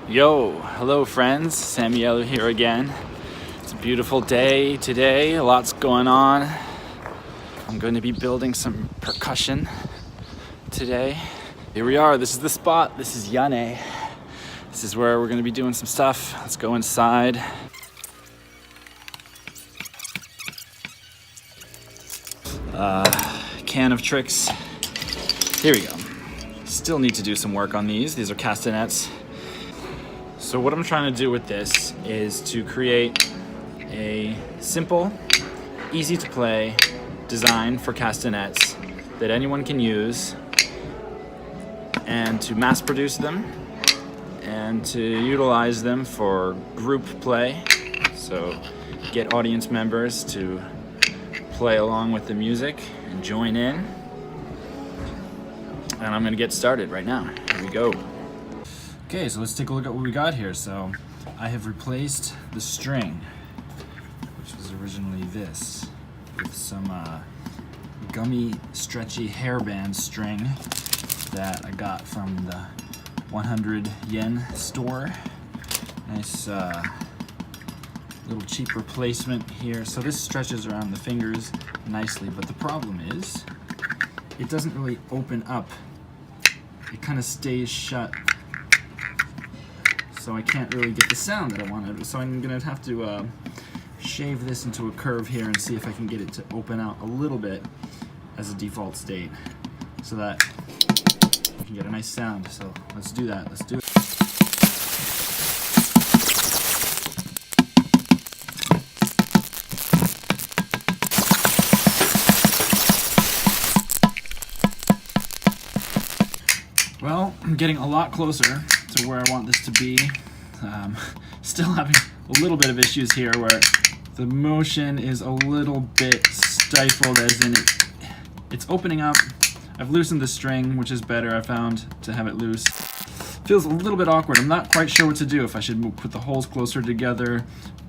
Yo, hello friends, Samuel here again. It's a beautiful day today, lots going on. I'm going to be building some percussion today. Here we are, this is the spot, this is Yane. This is where we're going to be doing some stuff. Let's go inside. Can of tricks. Here we go. Still need to do some work on these. These are castanets. So what I'm trying to do with this is to create a simple, easy to play design for castanets that anyone can use, and to mass produce them and to utilize them for group play. So get audience members to play along with the music and join in. And I'm gonna get started right now. Here we go. Okay, so let's take a look at what we got here. So I have replaced the string, which was originally this, with some gummy, stretchy hairband string that I got from the 100 yen store. Nice little cheap replacement here. So this stretches around the fingers nicely, but the problem is it doesn't really open up. It kind of stays shut. So I can't really get the sound that I wanted. So I'm gonna have to shave this into a curve here and see if I can get it to open out a little bit as a default state so that we can get a nice sound. So let's do that, let's do it. Well, I'm getting a lot closer to where I want this to be. Still having a little bit of issues here where the motion is a little bit stifled, as in it's opening up. I've loosened the string, which is better, I found, to have it loose. Feels a little bit awkward. I'm not quite sure what to do, if I should put the holes closer together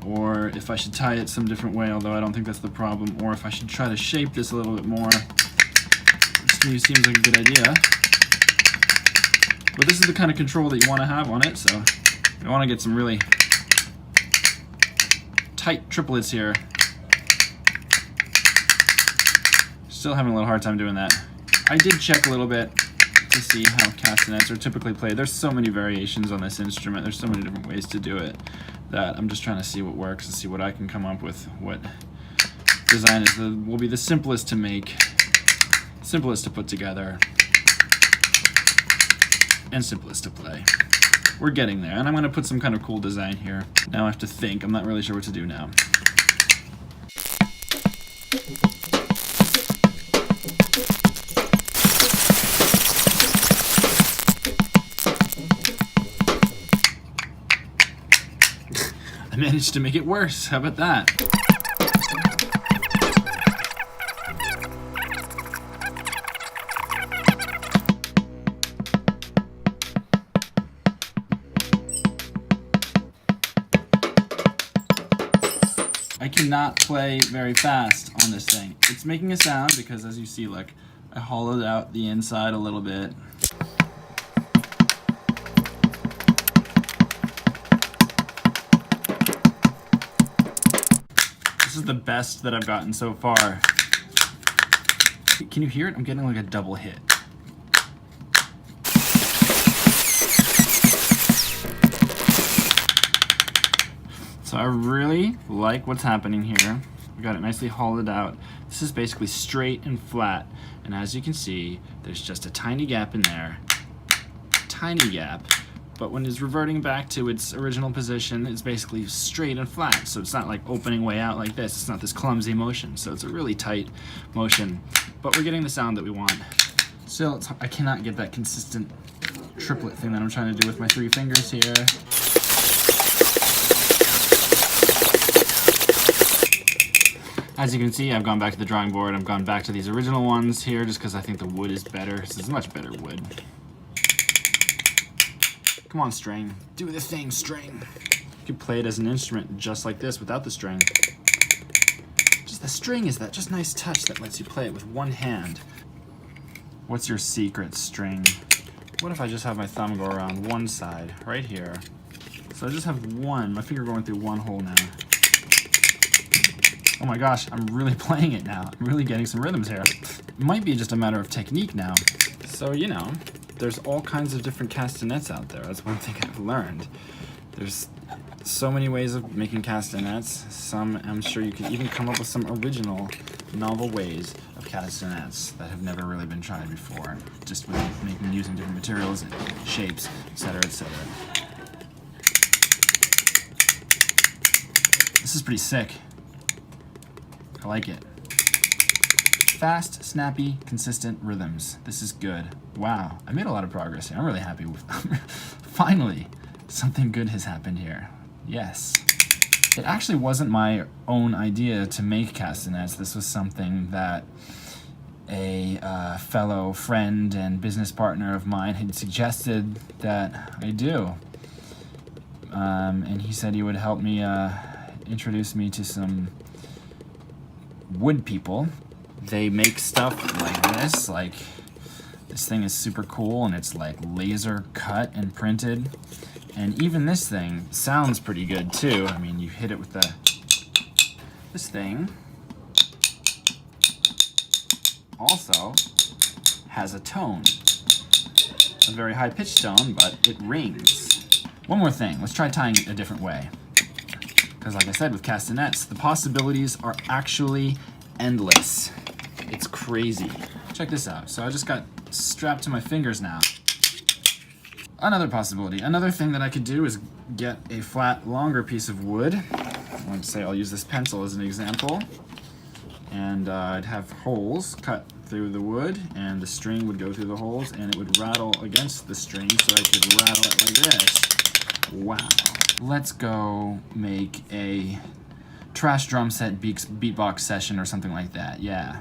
or if I should tie it some different way, although I don't think that's the problem, or if I should try to shape this a little bit more. This seems like a good idea. But this is the kind of control that you want to have on it, so you want to get some really tight triplets here. Still having a little hard time doing that. I did check a little bit to see how castanets are typically played. There's so many variations on this instrument, there's so many different ways to do it, that I'm just trying to see what works and see what I can come up with, what design will be the simplest to make, simplest to put together, and simplest to play. We're getting there, and I'm going to put some kind of cool design here. Now I have to think. I'm not really sure what to do now. I managed to make it worse. How about that? I cannot play very fast on this thing. It's making a sound because, as you see, look, I hollowed out the inside a little bit. This is the best that I've gotten so far. Can you hear it? I'm getting like a double hit. So I really like what's happening here. We got it nicely hollowed out. This is basically straight and flat. And as you can see, there's just a tiny gap in there. Tiny gap. But when it's reverting back to its original position, it's basically straight and flat. So it's not like opening way out like this. It's not this clumsy motion. So it's a really tight motion. But we're getting the sound that we want. Still, I cannot get that consistent triplet thing that I'm trying to do with my 3 fingers here. As you can see, I've gone back to the drawing board. I've gone back to these original ones here just because I think the wood is better. This is much better wood. Come on, string. Do the thing, string. You could play it as an instrument just like this without the string. Just the string is that just nice touch that lets you play it with one hand. What's your secret, string? What if I just have my thumb go around one side, right here, So I just have one, my finger going through one hole now. Oh my gosh, I'm really playing it now. I'm really getting some rhythms here. It might be just a matter of technique now. So, you know, there's all kinds of different castanets out there. That's one thing I've learned. There's so many ways of making castanets. Some, I'm sure you could even come up with some original, novel ways of castanets that have never really been tried before, just with using different materials and shapes, etc., etc. This is pretty sick. I like it. Fast, snappy, consistent rhythms. This is good. Wow, I made a lot of progress here. I'm really happy with finally, something good has happened here. Yes. It actually wasn't my own idea to make castanets. This was something that a fellow friend and business partner of mine had suggested that I do. And he said he would help me introduce me to some wood people. They make stuff like this, this thing is super cool and it's like laser cut and printed. And even this thing sounds pretty good too. I mean, you hit it with this thing also has a tone. A very high-pitched tone, but it rings. One more thing, let's try tying it a different way. Because like I said, with castanets, the possibilities are actually endless. It's crazy. Check this out. So I just got strapped to my fingers now. Another possibility. Another thing that I could do is get a flat, longer piece of wood. Let's say I'll use this pencil as an example. And I'd have holes cut through the wood, and the string would go through the holes, and it would rattle against the string, so I could rattle it like this. Wow. Let's go make a trash drum set beatbox session or something like that. Yeah.